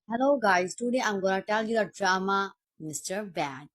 Hello guys, today I'm gonna tell you the drama Mr. Bad.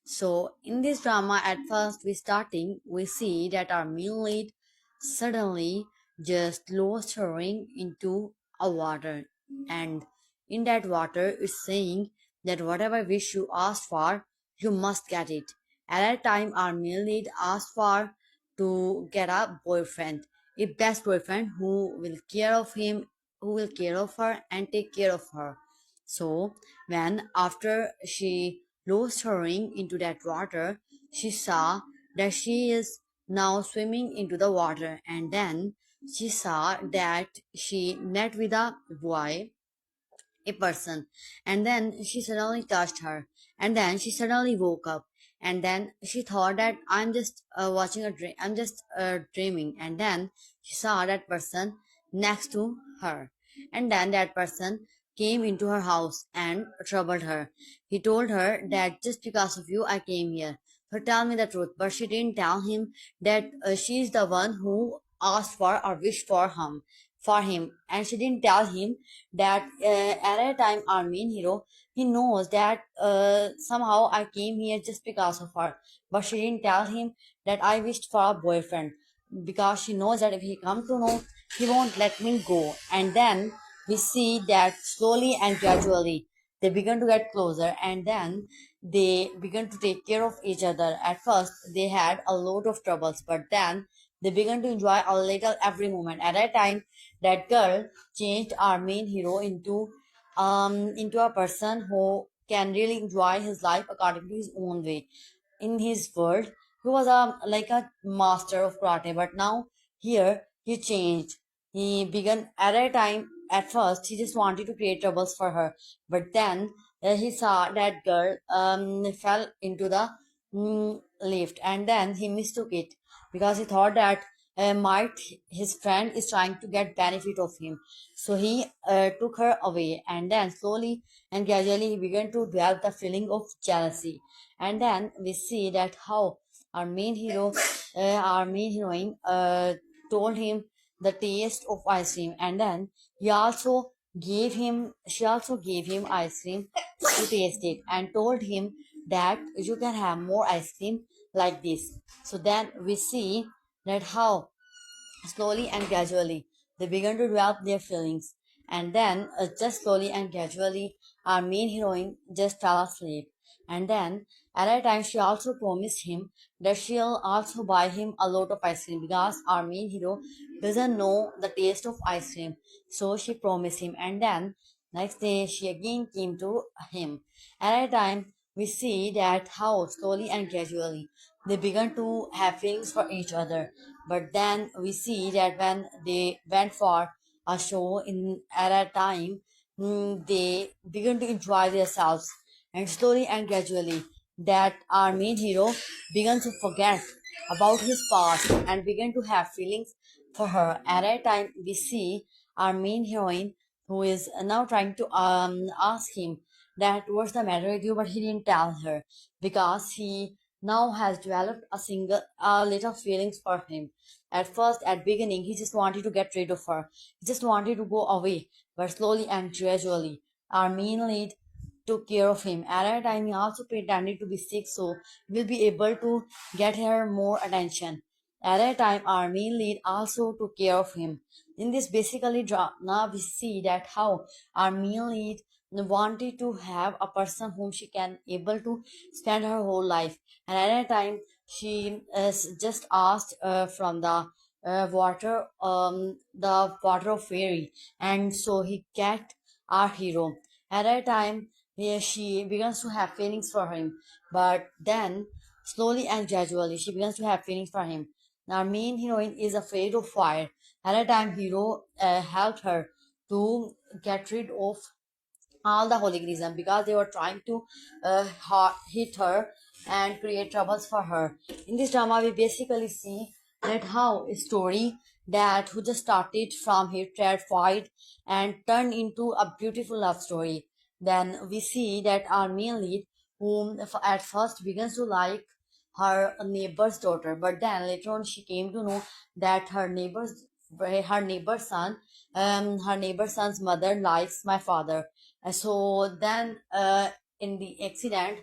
So in this drama at first we see that our main lead suddenly just lost her ring into a water, and in that water it's saying that whatever wish you ask for you must get it. At that time our main lead asked for to get a boyfriend, a best boyfriend who will care of him, who will care of her and take care of her. So when after she lost her ring into that water, she saw that she is now swimming into the water, and then she saw that she met with a person, and then she suddenly touched her, and then she suddenly woke up, and then she thought that I'm just watching a dream, I'm just dreaming, and then she saw that person next to her, and then that person came into her house and troubled her. He told her that just because of you I came here, so tell me the truth. But she didn't tell him that she is the one who asked for or wished for him, and she didn't tell him that at a time our main hero, he knows that somehow I came here just because of her, but she didn't tell him that I wished for a boyfriend, because she knows that if he come to know, he won't let me go. And then we see that slowly and gradually they begin to get closer, and then they begin to take care of each other. At first they had a lot of troubles, but then they began to enjoy a little every moment. At that time that girl changed our main hero into a person who can really enjoy his life according to his own way. In his world, he was a master of karate, but now here he changed. He began at a time. At first, he just wanted to create troubles for her, but then he saw that girl fell into the lift, and then he mistook it because he thought that might his friend is trying to get benefit of him. So he took her away, and then slowly and gradually he began to develop the feeling of jealousy. And then we see that how our main hero, our main heroine, told him the taste of ice cream, and then she also gave him ice cream to taste it, and told him that you can have more ice cream like this. So then we see that how slowly and gradually they began to develop their feelings, and then just slowly and gradually our main heroine just fell asleep. And then at that time she also promised him that she'll also buy him a lot of ice cream, because our main hero doesn't know the taste of ice cream. So she promised him, and then next day she again came to him. At that time we see that how slowly and gradually they began to have feelings for each other. But then we see that when they went for a show in at a time, they began to enjoy themselves, and slowly and gradually that our main hero began to forget about his past and began to have feelings for her. At a time we see our main heroine, who is now trying to ask him that what's the matter with you, but he didn't tell her because he now has developed a little feelings for him. At first, at beginning, he just wanted to get rid of her. He just wanted to go away. But slowly and gradually, our main lead took care of him. At that time, he also pretended to be sick so he will be able to get her more attention. At that time, our main lead also took care of him. In this basically drama, we see that how our main lead wanted to have a person whom she can able to spend her whole life. And at that time she just asked from the water of fairy, and so he get our hero. At that time she begins to have feelings for him, but then slowly and gradually she begins to have feelings for him. Our main heroine is afraid of fire. At that time hero helped her to get rid of all the hooliganism, because they were trying to hit her and create troubles for her. In this drama, we basically see that how a story that who just started from hatred, fight, and turned into a beautiful love story. Then we see that our main lead, whom at first begins to like her neighbor's daughter, but then later on she came to know that her neighbor's son's mother likes my father, So then, in the accident,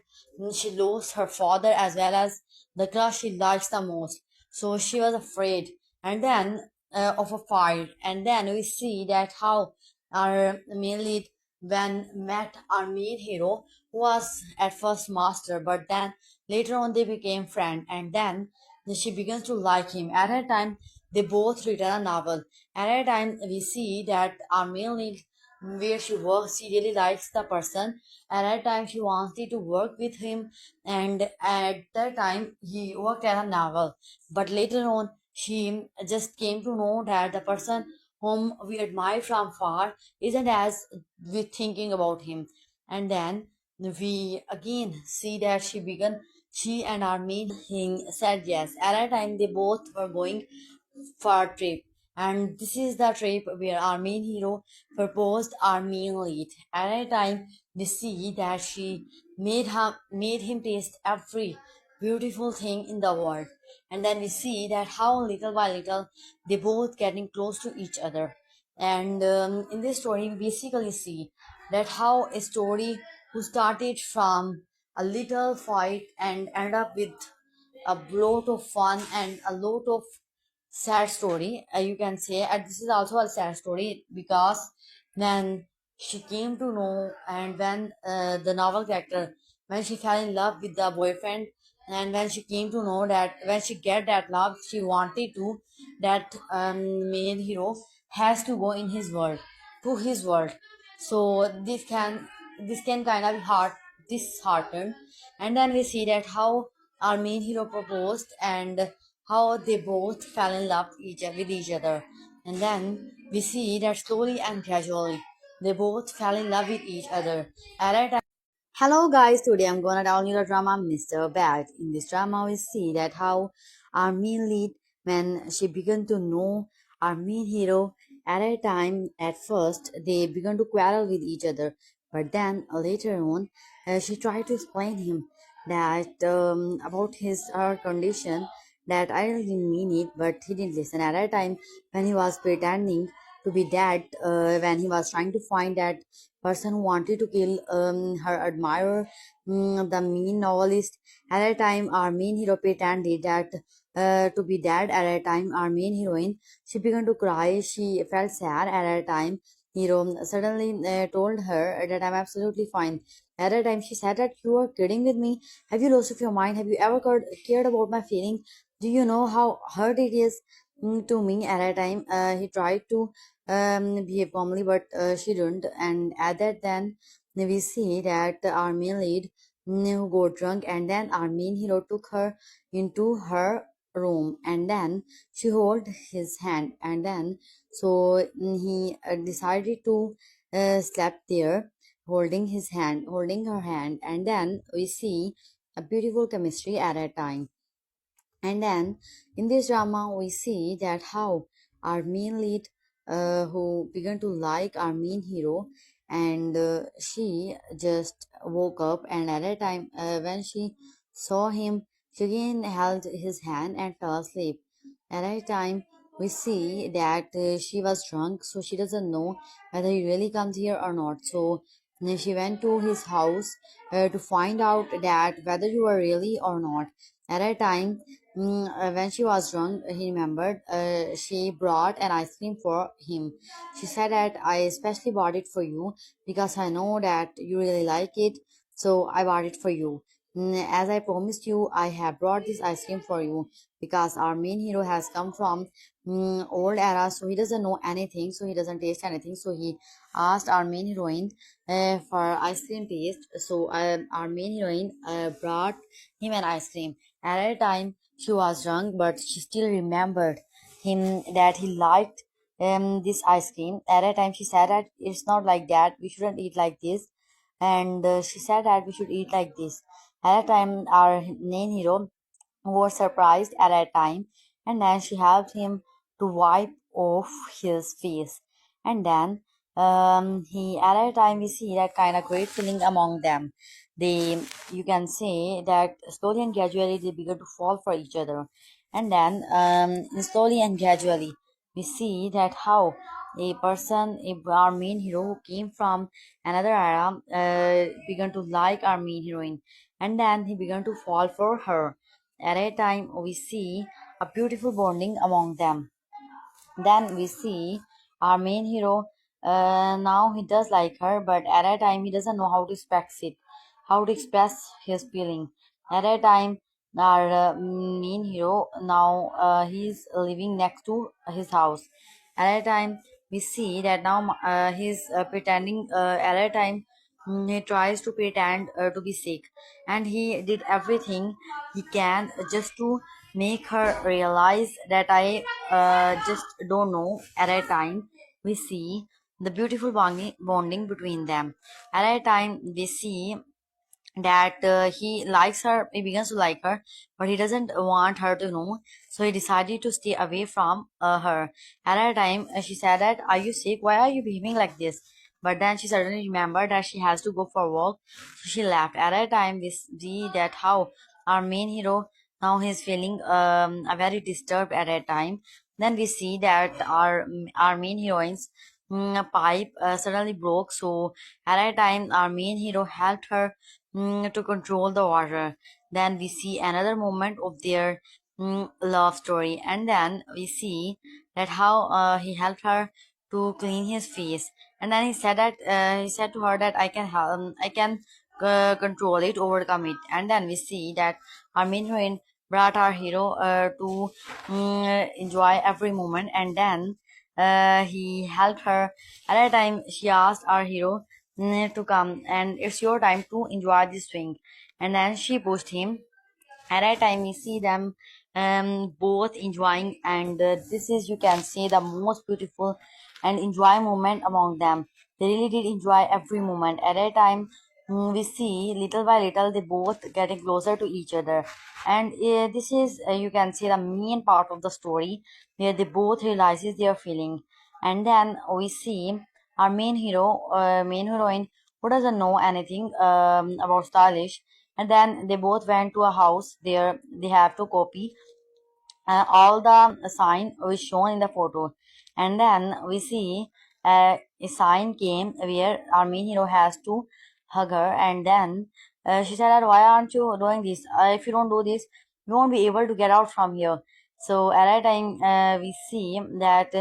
she lost her father as well as the crush she likes the most. So she was afraid, and then of a fight. And then we see that how our main lead when met our main hero, who was at first master, but then later on they became friend, and then she begins to like him. At a time, they both written a novel. At a time, we see that our main lead where she works, she really likes the person. At that time, she wanted to work with him, and at that time, he worked at a novel. But later on, she just came to know that the person whom we admire from far isn't as we thinking about him. And then we again see that she and our main king said yes. At that time, they both were going for a trip. And this is the trip where our main hero proposed our main lead. At a time, we see that she made him taste every beautiful thing in the world. And then we see that how little by little they both getting close to each other. And in this story, we basically see that how a story who started from a little fight and end up with a lot of fun and a lot of sad story, you can say. And this is also a sad story because when she came to know, and when the novel character, when she fell in love with the boyfriend, and when she came to know that when she get that love, she wanted to that main hero has to go in his world, to his world. So this can kind of be hard, disheartened. And then we see that how our main hero proposed, and how they both fell in love with each other. And then we see that slowly and gradually they both fell in love with each other. At that time, hello guys, today I'm gonna tell you the drama Mr. Bad. In this drama, we see that how our main lead, when she began to know our main hero, at a time at first they began to quarrel with each other, but then later on, she tried to explain him that about his her condition, that I really didn't mean it, but he didn't listen. At a time when he was pretending to be dead, when he was trying to find that person who wanted to kill her admirer, the mean novelist. At a time, our main hero pretended that to be dead. At a time, our main heroine, she began to cry. She felt sad. At a time, hero suddenly told her that I'm absolutely fine. At a time, she said that you are kidding with me. Have you lost of your mind? Have you ever cared about my feeling? Do you know how hurt it is to me? At a time, he tried to behave calmly, but she didn't. And at that, then we see that our main lead who got drunk, and then our main hero took her into her room, and then she hold his hand, and then so he decided to sleep there, holding her hand, and then we see a beautiful chemistry at a time. And then in this drama, we see that how our main lead, who began to like our main hero, and she just woke up, and at a time when she saw him, she again held his hand and fell asleep. At a time, we see that she was drunk, so she doesn't know whether he really comes here or not. So she went to his house to find out that whether you were really or not. At a time, when she was drunk, he remembered she brought an ice cream for him. She said that I especially bought it for you because I know that you really like it, so I bought it for you. As I promised you, I have brought this ice cream for you because our main hero has come from old era, so he doesn't know anything, so he doesn't taste anything. So he asked our main heroine for ice cream taste. So our main heroine brought him an ice cream. At a time, she was drunk, but she still remembered him that he liked this ice cream. At a time, she said that it's not like that. We shouldn't eat like this. And she said that we should eat like this. At a time, our main hero was surprised at a time, and then she helped him to wipe off his face. And then he at a time we see that kind of great feeling among them. They, you can say that slowly and gradually they begin to fall for each other. And then slowly and gradually we see that how our main hero who came from another era, began to like our main heroine, and then he began to fall for her. At a time, we see a beautiful bonding among them. Then we see our main hero. Now he does like her, but at a time he doesn't know how to express it, how to express his feeling. At a time, our main hero now he's living next to his house. At a time, we see that now he's pretending. At a time, he tries to pretend to be sick, and he did everything he can just to make her realize that I just don't know. At a time, we see the beautiful bonding between them. At a time, we see that he likes her, he begins to like her, but he doesn't want her to know, so he decided to stay away from her. At a time, she said that, are you sick? Why are you behaving like this? But then she suddenly remembered that she has to go for work, so she left. At a time, we see that how our main hero now he's feeling very disturbed at a time. Then we see that our main heroine's pipe suddenly broke, so at a time our main hero helped her to control the water. Then we see another moment of their love story, and then we see that how he helped her to clean his face, and then he said to her that I can control it, overcome it. And then we see that our main heroine brought our hero to enjoy every moment, and then he helped her. At a time, she asked our hero to come, and it's your time to enjoy this swing. And then she pushed him. At a time, we see them both enjoying, and this is, you can say, the most beautiful and enjoy moment among them. They really did enjoy every moment. At a time, we see little by little they both getting closer to each other, and this is, you can say, the main part of the story where they both realizes their feeling. And then we see our main heroine, who doesn't know anything about stylish, and then they both went to a house there they have to copy all the sign was shown in the photo. And then we see a sign came where our main hero has to hug her, and then she said that, why aren't you doing this? If you don't do this, you won't be able to get out from here. So at that time, we see that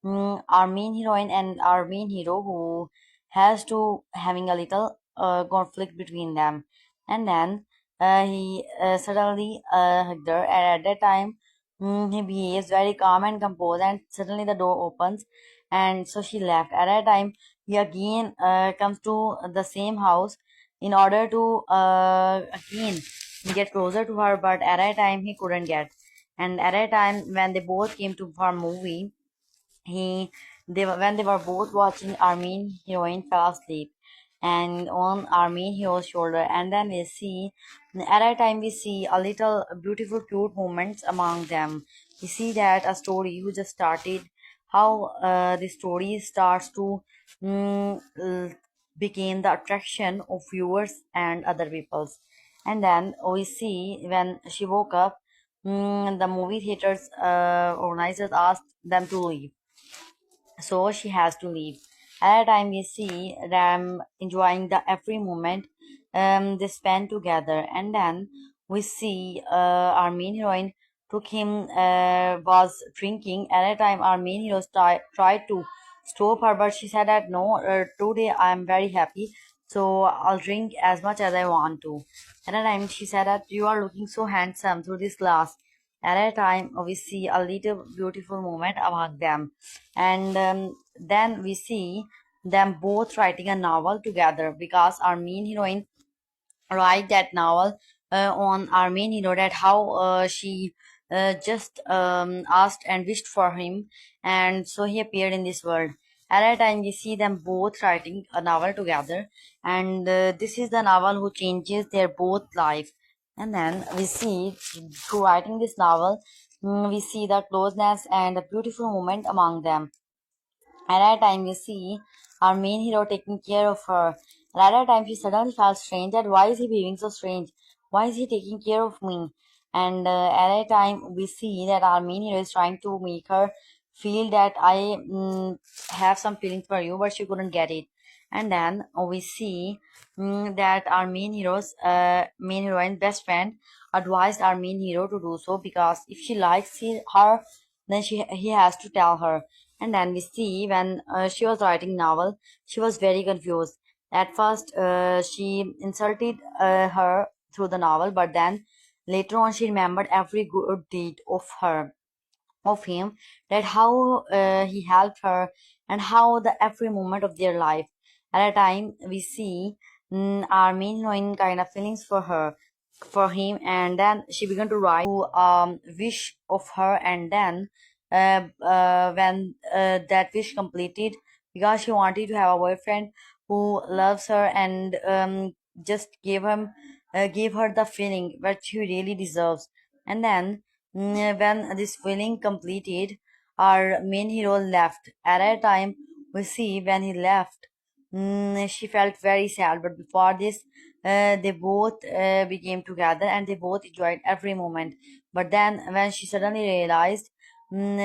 our main heroine and our main hero who has to having a little conflict between them. And then he suddenly hugged her, and at that time he behaves very calm and composed, and suddenly the door opens, and so she left. At that time, he again comes to the same house in order to again get closer to her, but at that time he couldn't get. And at that time, when they both came to for movie, he when they were both watching, our main heroine fell asleep and on our main hero's shoulder. And then we see, at a time, we see a little beautiful cute moments among them. We see that a story who just started, how the story starts to became the attraction of viewers and other peoples. And then we see when she woke up, the movie theaters organizers asked them to leave, so she has to leave. At a time, we see them enjoying the every moment they spend together, and then we see our main heroine took him was drinking. At a time, our main hero tried to stop her, but she said that, no, today I am very happy, so I'll drink as much as I want to. At a time, she said that, you are looking so handsome through this glass. At a time, we see a little beautiful moment among them, and then we see them both writing a novel together, because our main heroine write that novel on our main hero, that how she just asked and wished for him, and so he appeared in this world. At that time, we see them both writing a novel together, and this is the novel who changes their both life. And then we see, through writing this novel, we see the closeness and the beautiful moment among them. At that time, we see our main hero taking care of her. And at that time, she suddenly felt strange, that why is he behaving so strange? Why is he taking care of me? And at that time, we see that our main hero is trying to make her feel that I have some feelings for you, but she couldn't get it. And then we see that our main heroine best friend advised our main hero to do so, because if she likes her, then he has to tell her. And then we see when she was writing novel, she was very confused. At first, she insulted her through the novel, but then later on she remembered every good deed of him, that how he helped her, and how the every moment of their life. At a time we see our main heroine kind of feelings for him, and then she began to write to wish of her. And then when that wish completed, because she wanted to have a boyfriend who loves her, and just gave her the feeling that she really deserves. And then when this feeling completed, our main hero left. At a time, we see when he left, she felt very sad. But before this, they both became together, and they both enjoyed every moment. But then, when she suddenly realized, when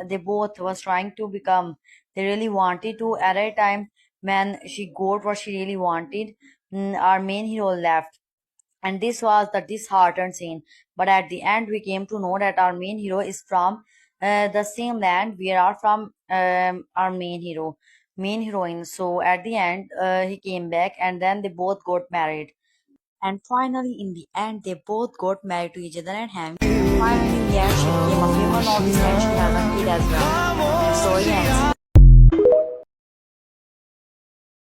they both was trying to become, they really wanted to. At a time when she got what she really wanted, our main hero left, and this was the disheartened scene. But at the end, we came to know that our main hero is from the same land we are from, our main heroine. So at the end, he came back, and then they both got married. And finally, in the end, they both got married to each other and having. Finally, in the end, she became a female novelist, and she has a kid as well. And story ends